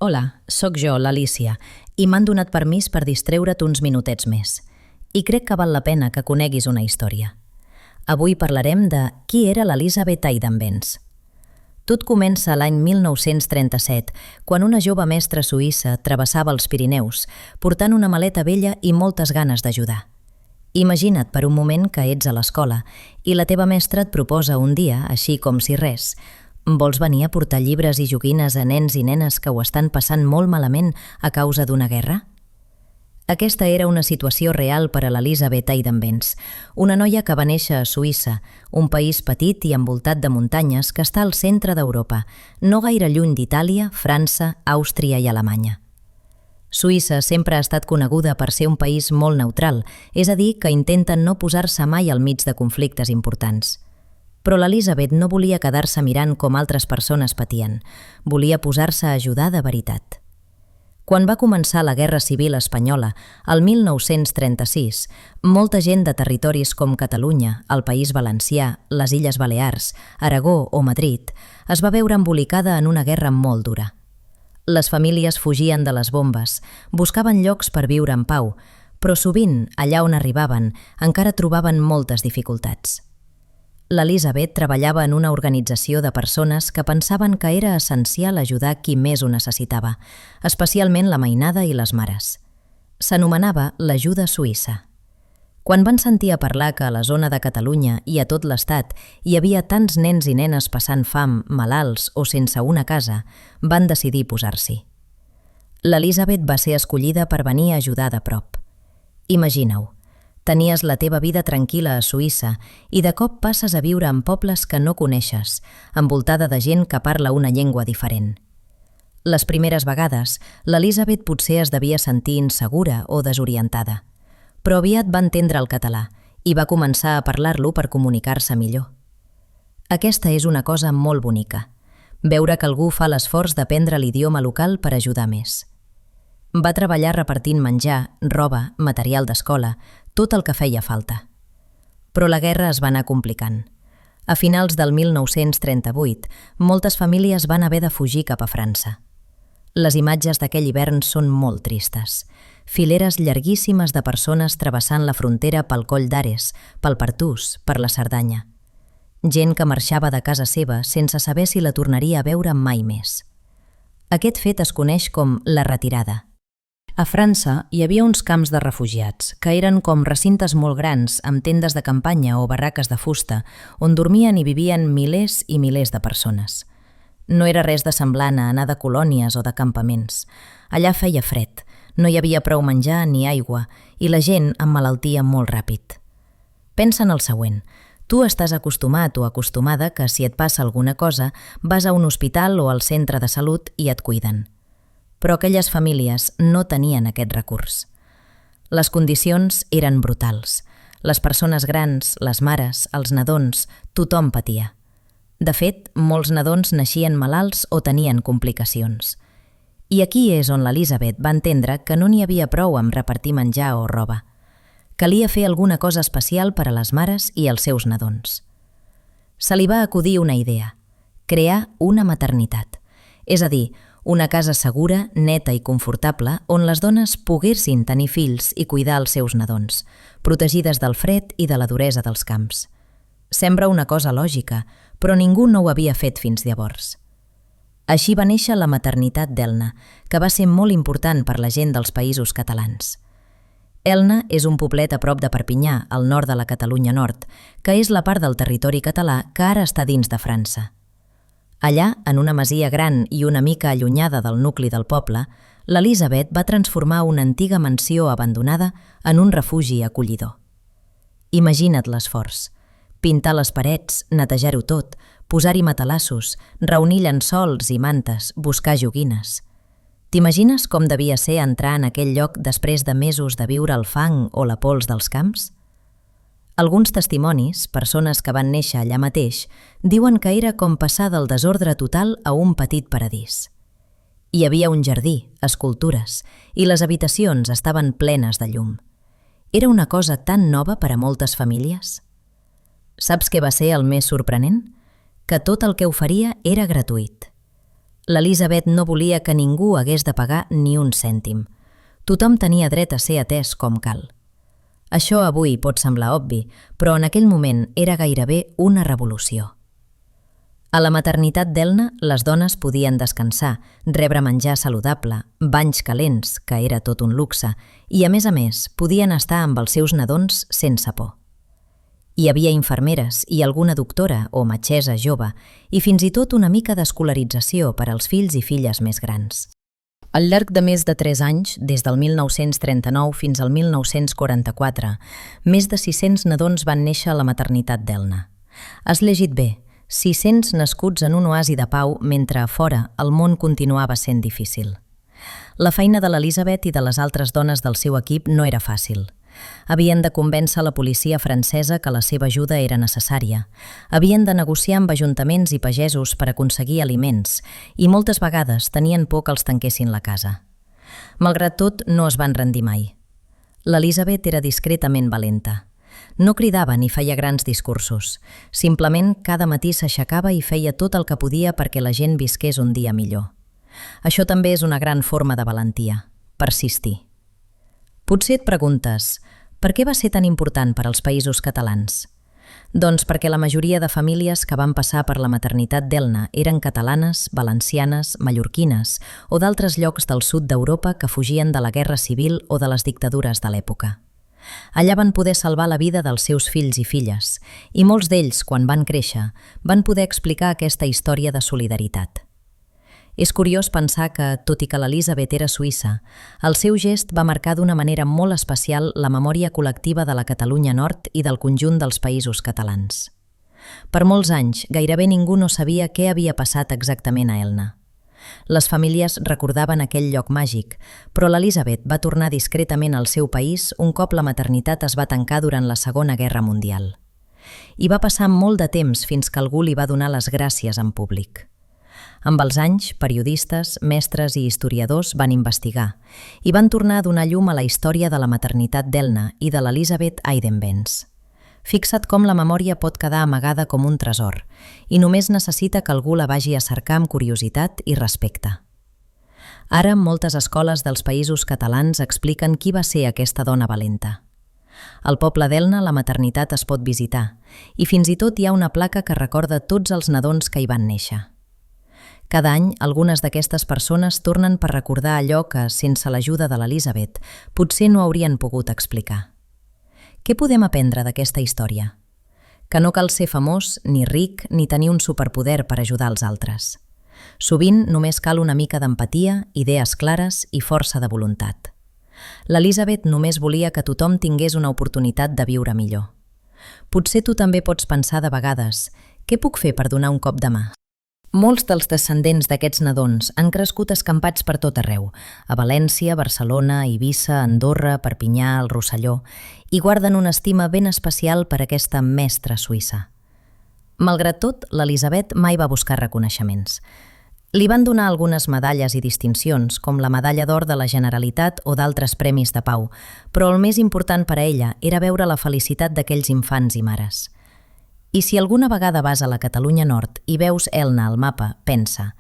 Hola, sóc jo, l'Alícia, i m'han donat permís per distreure't uns minutets més. I crec que val la pena que coneguis una història. Avui parlarem de qui era l'Elisabeth Eidenbenz. Tot comença l'any 1937, quan una jove mestra suïssa travessava els Pirineus, portant una maleta vella i moltes ganes d'ajudar. Imagina't per un moment que ets a l'escola i la teva mestra et proposa un dia, així com si res: vols venir a portar llibres i joguines a nens i nenes que ho estan passant molt malament a causa d'una guerra? Aquesta era una situació real per a l'Elisabeth Eidenbenz, una noia que va néixer a Suïssa, un país petit i envoltat de muntanyes que està al centre d'Europa, no gaire lluny d'Itàlia, França, Àustria i Alemanya. Suïssa sempre ha estat coneguda per ser un país molt neutral, és a dir, que intenten no posar-se mai al mig de conflictes importants. Però l'Elisabeth no volia quedar-se mirant com altres persones patien, volia posar-se a ajudar de veritat. Quan va començar la Guerra Civil Espanyola, el 1936, molta gent de territoris com Catalunya, el País Valencià, les Illes Balears, Aragó o Madrid es va veure embolicada en una guerra molt dura. Les famílies fugien de les bombes, buscaven llocs per viure en pau, però sovint, allà on arribaven, encara trobaven moltes dificultats. L'Elisabeth treballava en una organització de persones que pensaven que era essencial ajudar qui més ho necessitava, especialment la mainada i les mares. S'anomenava l'Ajuda Suïssa. Quan van sentir a parlar que a la zona de Catalunya i a tot l'Estat hi havia tants nens i nenes passant fam, malalts o sense una casa, van decidir posar-s'hi. L'Elisabeth va ser escollida per venir a ajudar de prop. Imagina-ho. Tenies la teva vida tranquil·la a Suïssa i de cop passes a viure en pobles que no coneixes, envoltada de gent que parla una llengua diferent. Les primeres vegades, l'Elisabeth potser es devia sentir insegura o desorientada, però aviat va entendre el català i va començar a parlar-lo per comunicar-se millor. Aquesta és una cosa molt bonica, veure que algú fa l'esforç d'aprendre l'idioma local per ajudar més. Va treballar repartint menjar, roba, material d'escola, tot el que feia falta. Però la guerra es va anar complicant. A finals del 1938, moltes famílies van haver de fugir cap a França. Les imatges d'aquell hivern són molt tristes. Fileres llarguíssimes de persones travessant la frontera pel Coll d'Ares, pel Pertús, per la Cerdanya. Gent que marxava de casa seva sense saber si la tornaria a veure mai més. Aquest fet es coneix com la retirada. A França hi havia uns camps de refugiats, que eren com recintes molt grans amb tendes de campanya o barraques de fusta, on dormien i vivien milers i milers de persones. No era res de semblant a anar de colònies o de campaments. Allà feia fred, no hi havia prou menjar ni aigua i la gent emmalaltia molt ràpid. Pensa en el següent. Tu estàs acostumat o acostumada que si et passa alguna cosa vas a un hospital o al centre de salut i et cuiden. Però aquelles famílies no tenien aquest recurs. Les condicions eren brutals. Les persones grans, les mares, els nadons, tothom patia. De fet, molts nadons naixien malalts o tenien complicacions. I aquí és on l'Elisabeth va entendre que no n'hi havia prou amb repartir menjar o roba. Calia fer alguna cosa especial per a les mares i els seus nadons. Se li va acudir una idea: crear una maternitat, és a dir, una casa segura, neta i confortable on les dones poguessin tenir fills i cuidar els seus nadons, protegides del fred i de la duresa dels camps. Sembla una cosa lògica, però ningú no ho havia fet fins llavors. Així va néixer la maternitat d'Elna, que va ser molt important per la gent dels països catalans. Elna és un poblet a prop de Perpinyà, al nord de la Catalunya Nord, que és la part del territori català que ara està dins de França. Allà, en una masia gran i una mica allunyada del nucli del poble, l'Elisabeth va transformar una antiga mansió abandonada en un refugi acollidor. Imagina't l'esforç. Pintar les parets, netejar-ho tot, posar-hi matalassos, reunir llençols i mantes, buscar joguines. T'imagines com devia ser entrar en aquell lloc després de mesos de viure el fang o la pols dels camps? Alguns testimonis, persones que van néixer allà mateix, diuen que era com passar del desordre total a un petit paradís. Hi havia un jardí, escultures, i les habitacions estaven plenes de llum. Era una cosa tan nova per a moltes famílies. Saps què va ser el més sorprenent? Que tot el que oferia era gratuït. L'Elisabet no volia que ningú hagués de pagar ni un cèntim. Tothom tenia dret a ser atès com cal. Això avui pot semblar obvi, però en aquell moment era gairebé una revolució. A la maternitat d'Elna, les dones podien descansar, rebre menjar saludable, banys calents, que era tot un luxe, i a més, podien estar amb els seus nadons sense por. Hi havia infermeres i alguna doctora o metgessa jove i fins i tot una mica d'escolarització per als fills i filles més grans. Al llarg de més de 3 anys, des del 1939 fins al 1944, més de 600 nadons van néixer a la maternitat d'Elna. Has llegit bé, 600 nascuts en un oasi de pau mentre a fora el món continuava sent difícil. La feina de l'Elisabet i de les altres dones del seu equip no era fàcil. Havien de convèncer la policia francesa que la seva ajuda era necessària. Havien de negociar amb ajuntaments i pagesos per aconseguir aliments i moltes vegades tenien por que els tanquessin la casa. Malgrat tot, no es van rendir mai. L'Elisabet era discretament valenta. No cridava ni feia grans discursos. Simplement, cada matí s'aixecava i feia tot el que podia perquè la gent visqués un dia millor. Això també és una gran forma de valentia, persistir. Potser et preguntes, per què va ser tan important per als Països Catalans? Doncs perquè la majoria de famílies que van passar per la maternitat d'Elna eren catalanes, valencianes, mallorquines o d'altres llocs del sud d'Europa que fugien de la guerra civil o de les dictadures de l'època. Allà van poder salvar la vida dels seus fills i filles, i molts d'ells, quan van créixer, van poder explicar aquesta història de solidaritat. És curiós pensar que, tot i que l'Elisabet era suïssa, el seu gest va marcar d'una manera molt especial la memòria col·lectiva de la Catalunya Nord i del conjunt dels Països Catalans. Per molts anys, gairebé ningú no sabia què havia passat exactament a Elna. Les famílies recordaven aquell lloc màgic, però l'Elisabet va tornar discretament al seu país un cop la maternitat es va tancar durant la Segona Guerra Mundial. I va passar molt de temps fins que algú li va donar les gràcies en públic. Amb els anys, periodistes, mestres i historiadors van investigar i van tornar a donar llum a la història de la maternitat d'Elna i de l'Elisabet Eidenbenz. Fixa't com la memòria pot quedar amagada com un tresor i només necessita que algú la vagi a cercar amb curiositat i respecte. Ara, moltes escoles dels Països Catalans expliquen qui va ser aquesta dona valenta. Al poble d'Elna la maternitat es pot visitar i fins i tot hi ha una placa que recorda tots els nadons que hi van néixer. Cada any, algunes d'aquestes persones tornen per recordar allò que, sense l'ajuda de l'Elisabet, potser no haurien pogut explicar. Què podem aprendre d'aquesta història? Que no cal ser famós, ni ric, ni tenir un superpoder per ajudar els altres. Sovint només cal una mica d'empatia, idees clares i força de voluntat. L'Elisabet només volia que tothom tingués una oportunitat de viure millor. Potser tu també pots pensar de vegades, què puc fer per donar un cop de mà? Molts dels descendents d'aquests nadons han crescut escampats per tot arreu, a València, Barcelona, Eivissa, Andorra, Perpinyà, el Rosselló, i guarden una estima ben especial per aquesta mestra suïssa. Malgrat tot, l'Elisabet mai va buscar reconeixements. Li van donar algunes medalles i distincions, com la Medalla d'Or de la Generalitat o d'altres premis de pau, però el més important per a ella era veure la felicitat d'aquells infants i mares. I si alguna vegada vas a la Catalunya Nord i veus Elna al mapa, pensa,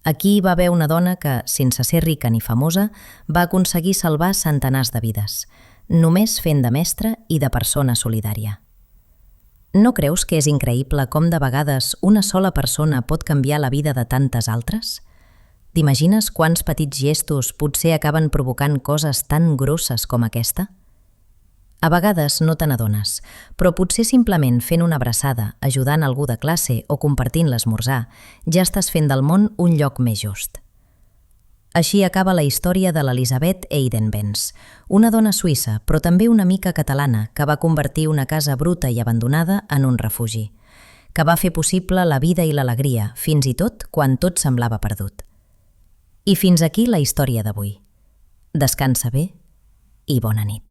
aquí hi va haver una dona que, sense ser rica ni famosa, va aconseguir salvar centenars de vides, només fent de mestra i de persona solidària. No creus que és increïble com de vegades una sola persona pot canviar la vida de tantes altres? T'imagines quants petits gestos potser acaben provocant coses tan grosses com aquesta? A vegades no te n'adones, però potser simplement fent una abraçada, ajudant algú de classe o compartint l'esmorzar, ja estàs fent del món un lloc més just. Així acaba la història de l'Elisabet Eidenbenz, una dona suïssa, però també una mica catalana, que va convertir una casa bruta i abandonada en un refugi, que va fer possible la vida i l'alegria, fins i tot quan tot semblava perdut. I fins aquí la història d'avui. Descansa bé i bona nit.